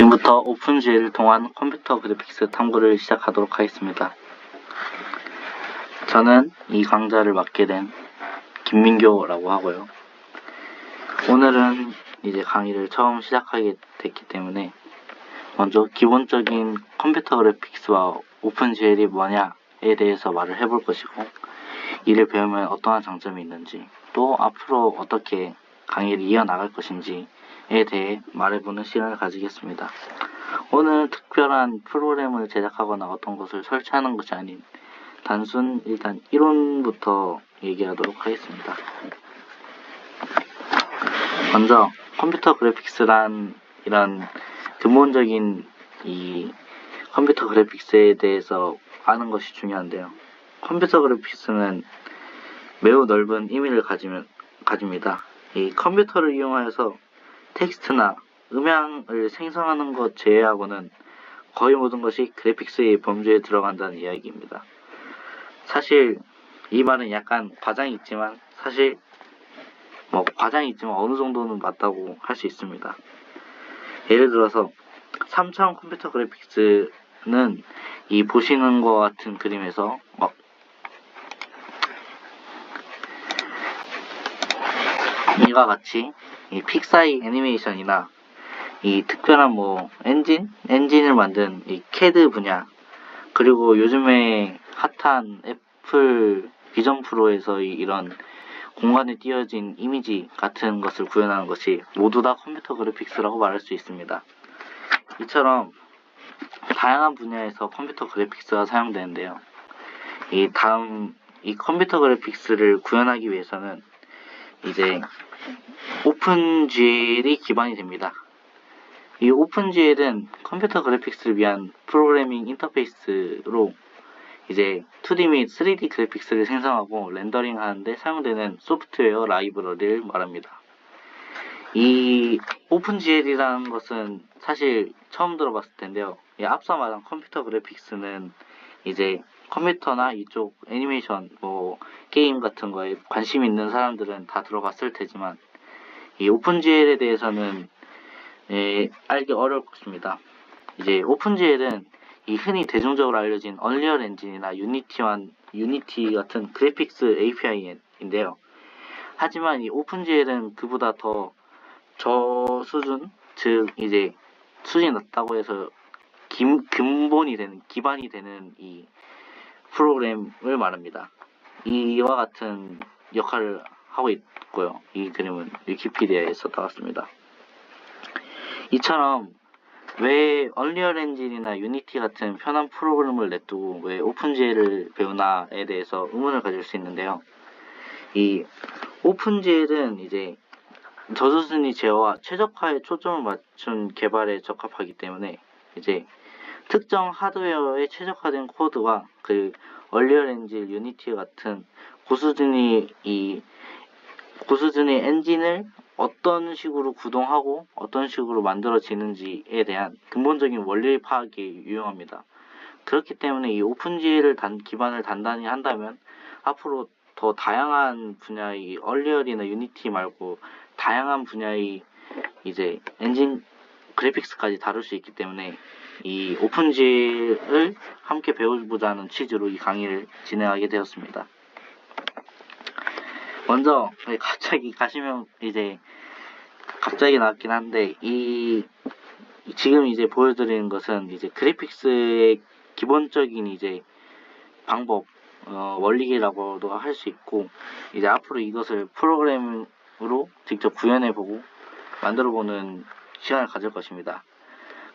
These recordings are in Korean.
지금부터 오픈GL을 통한 컴퓨터 그래픽스 탐구를 시작하도록 하겠습니다. 저는 이 강좌를 맡게 된 김민교라고 하고요. 오늘은 이제 강의를 처음 시작하게 됐기 때문에 먼저 기본적인 컴퓨터 그래픽스와 오픈GL이 뭐냐에 대해서 말을 해볼 것이고, 이를 배우면 어떠한 장점이 있는지, 또 앞으로 어떻게 강의를 이어나갈 것인지에 대해 말해보는 시간을 가지겠습니다. 오늘 특별한 프로그램을 제작하거나 어떤 것을 설치하는 것이 아닌 단순 일단 이론부터 얘기하도록 하겠습니다. 먼저 컴퓨터 그래픽스란 이런 근본적인 이 컴퓨터 그래픽스에 대해서 아는 것이 중요한데요. 컴퓨터 그래픽스는 매우 넓은 의미를 가집니다. 이 컴퓨터를 이용하여서 텍스트나 음향을 생성하는 것 제외하고는 거의 모든 것이 그래픽스의 범주에 들어간다는 이야기입니다. 사실 이 말은 약간 과장이 있지만 어느 정도는 맞다고 할 수 있습니다. 예를 들어서 3차원 컴퓨터 그래픽스는 이 보시는 것 같은 그림에서 이와 같이 이 픽사이 애니메이션이나 이 특별한 엔진을 만든 이 CAD 분야, 그리고 요즘에 핫한 애플 비전 프로에서 이런 공간에 띄어진 이미지 같은 것을 구현하는 것이 모두 다 컴퓨터 그래픽스라고 말할 수 있습니다. 이처럼 다양한 분야에서 컴퓨터 그래픽스가 사용되는데요. 이 컴퓨터 그래픽스를 구현하기 위해서는 이제 오픈GL이 기반이 됩니다. 이 오픈GL은 컴퓨터 그래픽스를 위한 프로그래밍 인터페이스로 이제 2D 및 3D 그래픽스를 생성하고 렌더링 하는데 사용되는 소프트웨어 라이브러리를 말합니다. 이 오픈GL이라는 것은 사실 처음 들어봤을 텐데요. 앞서 말한 컴퓨터 그래픽스는 이제 컴퓨터나 이쪽 애니메이션, 게임 같은 거에 관심 있는 사람들은 다 들어봤을 테지만, 이 오픈GL에 대해서는 알기 어려울 것입니다. 이제 오픈GL은 이 흔히 대중적으로 알려진 얼리얼 엔진이나 유니티 같은 그래픽스 API인데요. 하지만 이 오픈GL은 그보다 더 저수준, 즉 이제 수준이 낮다고 해서 기반이 되는 이 프로그램을 말합니다. 이와 같은 역할을 하고 있고요. 이 그림은 위키피디아에서 나왔습니다. 이처럼 왜 얼리얼 엔진이나 유니티 같은 편한 프로그램을 냅두고 왜 오픈GL을 배우나에 대해서 의문을 가질 수 있는데요. 이 오픈GL은 이제 저수준이 제어와 최적화에 초점을 맞춘 개발에 적합하기 때문에 이제 특정 하드웨어에 최적화된 코드와 그 얼리얼 엔진, 유니티 같은 고수준의 엔진을 어떤 식으로 구동하고 어떤 식으로 만들어지는지에 대한 근본적인 원리 파악이 유용합니다. 그렇기 때문에 이 오픈GL을 기반을 단단히 한다면 앞으로 더 다양한 분야의 얼리얼이나 유니티 말고 다양한 분야의 이제 엔진 그래픽스까지 다룰 수 있기 때문에 이 오픈GL을 함께 배워보자는 취지로 이 강의를 진행하게 되었습니다. 먼저 갑자기 나왔긴 한데 지금 이제 보여드리는 것은 이제 그래픽스의 기본적인 이제 방법, 원리라고도 할 수 있고, 이제 앞으로 이것을 프로그램으로 직접 구현해보고 만들어보는 시간을 가질 것입니다.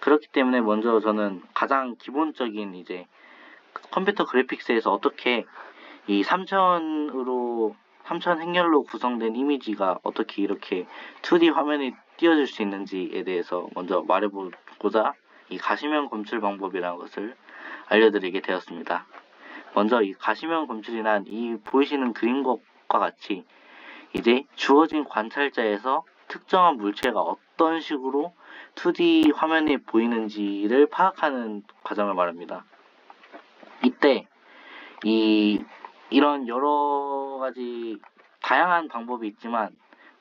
그렇기 때문에 먼저 저는 가장 기본적인 이제 컴퓨터 그래픽스에서 어떻게 이 3차원 행렬로 구성된 이미지가 어떻게 이렇게 2D 화면에 띄워질 수 있는지에 대해서 먼저 말해보고자 이 가시면 검출 방법이라는 것을 알려드리게 되었습니다. 먼저 이 가시면 검출이란 이 보이시는 그림과 같이 이제 주어진 관찰자에서 특정한 물체가 어떤 식으로 2D 화면에 보이는지를 파악하는 과정을 말합니다. 이때 이런 여러 가지 다양한 방법이 있지만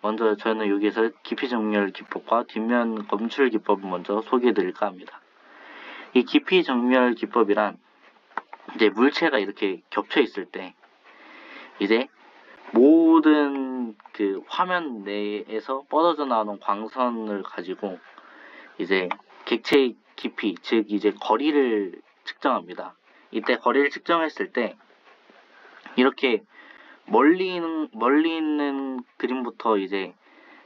먼저 저는 여기서 깊이 정렬 기법과 뒷면 검출 기법을 먼저 소개해 드릴까 합니다. 이 깊이 정렬 기법이란 이제 물체가 이렇게 겹쳐 있을 때 이제 모든 그 화면 내에서 뻗어져 나오는 광선을 가지고 이제 객체의 깊이, 즉 이제 거리를 측정합니다. 이때 거리를 측정했을 때 이렇게 멀리 있는 그림부터 이제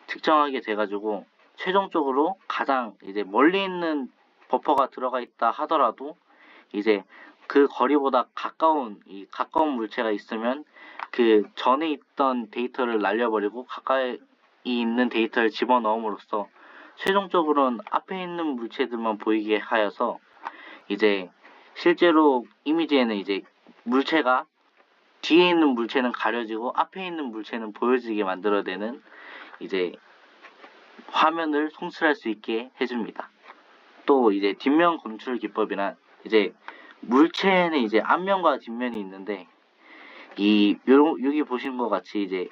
측정하게 돼가지고 최종적으로 가장 이제 멀리 있는 버퍼가 들어가 있다 하더라도 이제 그 거리보다 가까운 물체가 있으면 그 전에 있던 데이터를 날려버리고 가까이 있는 데이터를 집어넣음으로써 최종적으로는 앞에 있는 물체들만 보이게 하여서 이제 실제로 이미지에는 이제 물체가 뒤에 있는 물체는 가려지고 앞에 있는 물체는 보여지게 만들어내는 이제 화면을 송출할 수 있게 해줍니다. 또 이제 뒷면 검출 기법이란 이제 물체에는 이제 앞면과 뒷면이 있는데 여기 보시는 것 같이 이제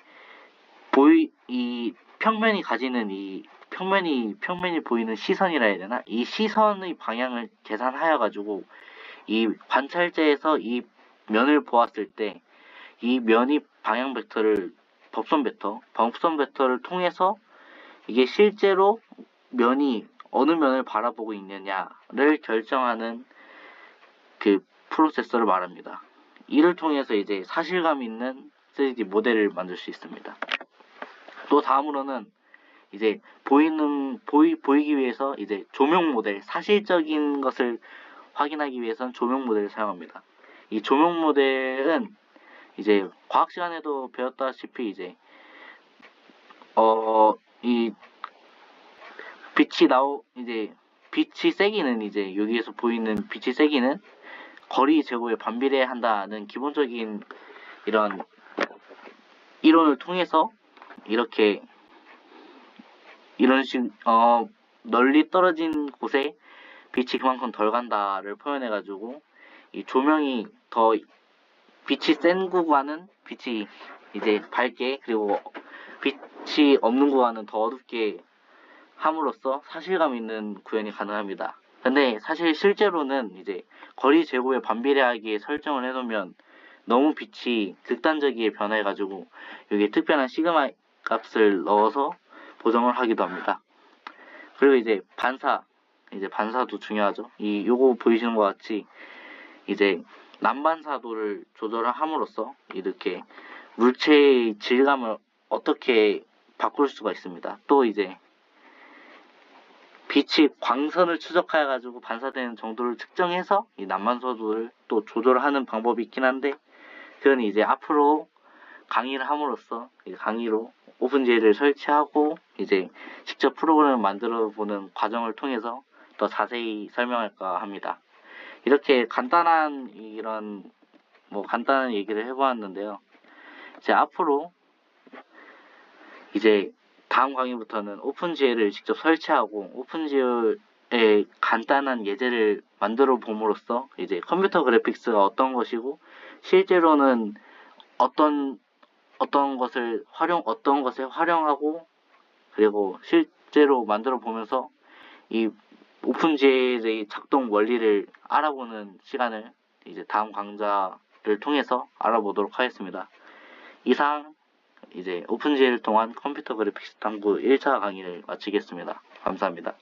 이 평면이 가지는 이 평면이 보이는 시선이라 해야 되나? 이 시선의 방향을 계산하여 가지고 이 관찰자에서 이 면을 보았을 때 이 면이 방향 벡터를 법선 벡터를 통해서 이게 실제로 면이 어느 면을 바라보고 있느냐를 결정하는 그 프로세서를 말합니다. 이를 통해서 이제 사실감 있는 3D 모델을 만들 수 있습니다. 또 다음으로는 이제 보이기 위해서 이제 조명 모델, 사실적인 것을 확인하기 위해서는 조명 모델을 사용합니다. 이 조명 모델은 이제 과학 시간에도 배웠다시피 이제 이 빛이 세기는 이제 여기에서 보이는 빛이 세기는 거리 제곱에 반비례 한다는 기본적인 이런 이론을 통해서 이런 식 널리 떨어진 곳에 빛이 그만큼 덜 간다를 표현해가지고 이 조명이 더 빛이 센 구간은 빛이 이제 밝게 그리고 빛이 없는 구간은 더 어둡게 함으로써 사실감 있는 구현이 가능합니다. 근데 사실 실제로는 이제 거리 제곱에 반비례하게 설정을 해놓으면 너무 빛이 극단적이게 변해가지고 여기에 특별한 시그마 값을 넣어서 보정을 하기도 합니다. 그리고 이제 반사도 중요하죠. 요거 보이시는 것 같이 이제 난반사도를 조절을 함으로써 이렇게 물체의 질감을 어떻게 바꿀 수가 있습니다. 또 이제 빛이 광선을 추적해 가지고 반사되는 정도를 측정해서 이 난반사도를 또 조절하는 방법이 있긴 한데 그건 이제 앞으로 강의를 함으로써 강의로 오픈GL을 설치하고 이제 직접 프로그램을 만들어 보는 과정을 통해서 더 자세히 설명할까 합니다. 이렇게 간단한 간단한 얘기를 해보았는데요. 이제 앞으로 이제 다음 강의부터는 오픈GL을 직접 설치하고 오픈GL의 간단한 예제를 만들어 봄으로써 이제 컴퓨터 그래픽스가 어떤 것이고 실제로는 어떤 것을 활용하고 그리고 실제로 만들어 보면서 이 오픈GL의 작동 원리를 알아보는 시간을 이제 다음 강좌를 통해서 알아보도록 하겠습니다. 이상 이제 오픈GL 통한 컴퓨터 그래픽스 탐구 1차 강의를 마치겠습니다. 감사합니다.